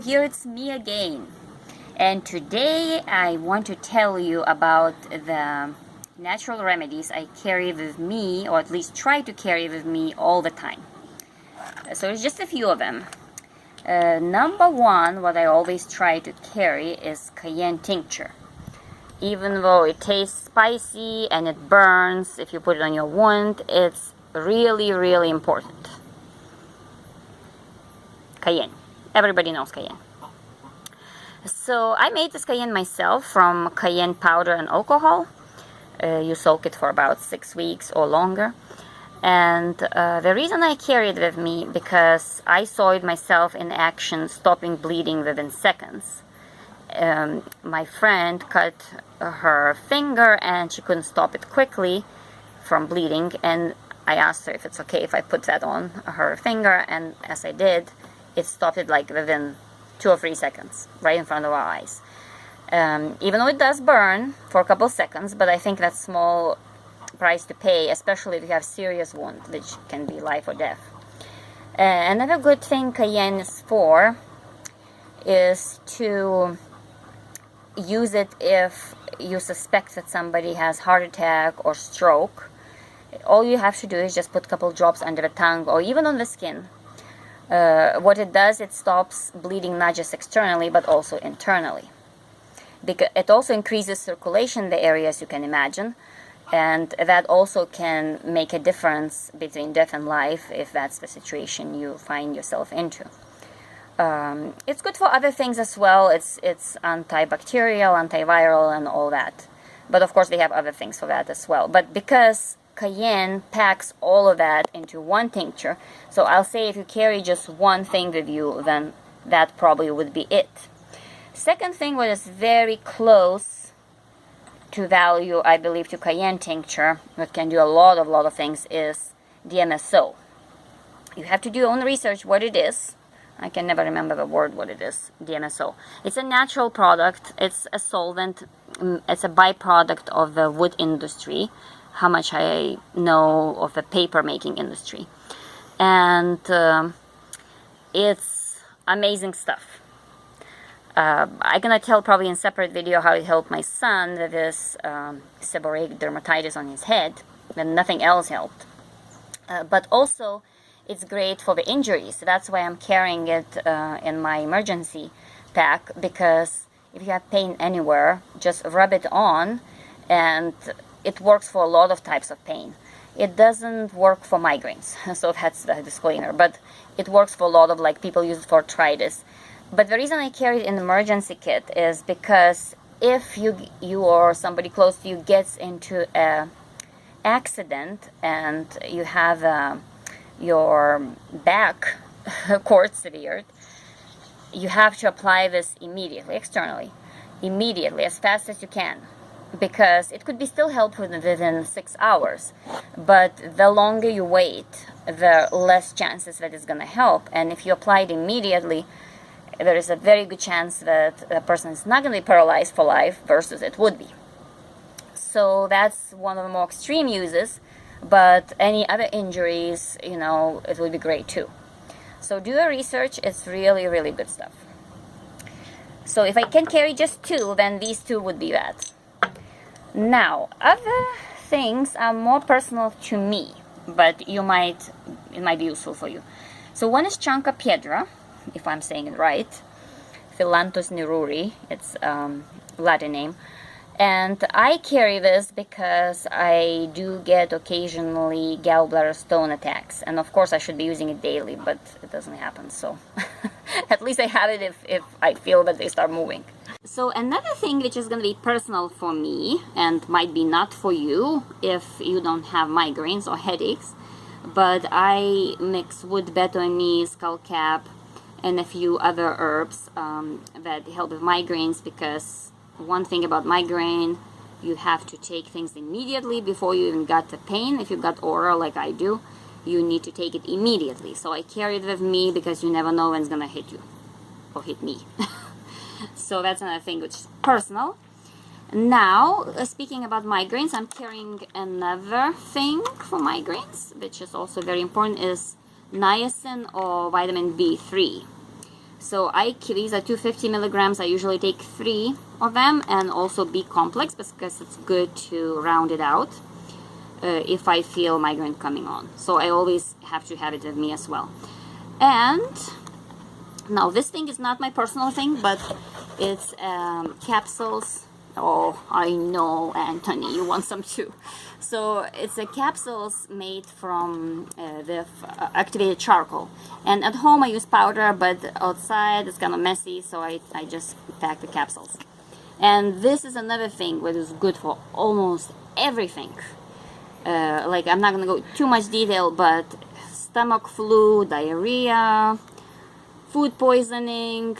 Here it's me again, and today I want to tell you about the natural remedies I carry with me, or at least try to carry with me all the time. So it's just a few of them. Number one, what I always try to carry is cayenne tincture. Even though it tastes spicy and it burns if you put it on your wound, it's really important. Cayenne. Everybody knows cayenne. So I made this cayenne myself from cayenne powder and alcohol. You soak it for about 6 weeks or longer. And the reason I carry it with me, because I saw it myself in action, stopping bleeding within seconds. My friend cut her finger and she couldn't stop it quickly from bleeding, and I asked her if it's okay if I put that on her finger, and as I did, it stopped it like within 2 or 3 seconds, right in front of our eyes. Even though it does burn for a couple seconds, but I think that's small price to pay, especially if you have serious wound, which can be life or death. Another good thing cayenne is for is to use it if you suspect that somebody has heart attack or stroke. All you have to do is just put a couple drops under the tongue or even on the skin. What it does, it stops bleeding not just externally but also internally. Because it also increases circulation in the area, as you can imagine, and that also can make a difference between death and life if that's the situation you find yourself into. It's good for other things as well. It's antibacterial, antiviral, and all that. But of course they have other things for that as well. But because cayenne packs all of that into one tincture, so I'll say if you carry just one thing with you, then that probably would be it. Second thing, what is very close to value, I believe, to cayenne tincture, that can do a lot of things, is DMSO. You have to do your own research what it is. I can never remember the word what it is. DMSO. It's a natural product. It's a solvent. It's a byproduct of the wood industry. How much I know of the paper making industry, and it's amazing stuff. I'm gonna tell probably in a separate video how it helped my son with his seborrheic dermatitis on his head, and nothing else helped. But also, it's great for the injuries. That's why I'm carrying it in my emergency pack, because if you have pain anywhere, just rub it on, and it works for a lot of types of pain. It doesn't work for migraines, so that's the disclaimer, but it works for a lot of, like, people use it for arthritis. But the reason I carry it in the emergency kit is because if you or somebody close to you gets into a accident and you have your back cord severed, you have to apply this immediately, externally, immediately, as fast as you can. Because it could be still helpful within 6 hours, but the longer you wait, the less chances that it's going to help. And if you apply it immediately, there is a very good chance that the person is not going to be paralyzed for life versus it would be. So that's one of the more extreme uses, but any other injuries, it would be great too. So do your research. It's really good stuff. So if I can carry just 2, then these 2 would be that. Now, other things are more personal to me, but it might be useful for you. So one is Chanca Piedra, if I'm saying it right, Philanthus neruri, it's Latin name. And I carry this because I do get occasionally gallbladder stone attacks. And of course I should be using it daily, but it doesn't happen. So at least I have it if I feel that they start moving. So another thing which is going to be personal for me, and might be not for you if you don't have migraines or headaches, but I mix wood betony, skullcap, and a few other herbs that help with migraines, because one thing about migraine, you have to take things immediately before you even got the pain. If you've got aura like I do, you need to take it immediately. So I carry it with me because you never know when it's going to hit you or hit me. So that's another thing which is personal. Now, speaking about migraines, I'm carrying another thing for migraines, which is also very important, is niacin or vitamin B3. So these are 250 milligrams. I usually take 3 of them, and also B complex because it's good to round it out if I feel migraine coming on. So I always have to have it with me as well. And now this thing is not my personal thing, but it's capsules. Oh, I know, Anthony, you want some too. So it's a capsules made from the activated charcoal. And at home I use powder, but outside it's kind of messy, so I just pack the capsules. And this is another thing that is good for almost everything. Like, I'm not going to go too much detail, but stomach flu, diarrhea, food poisoning,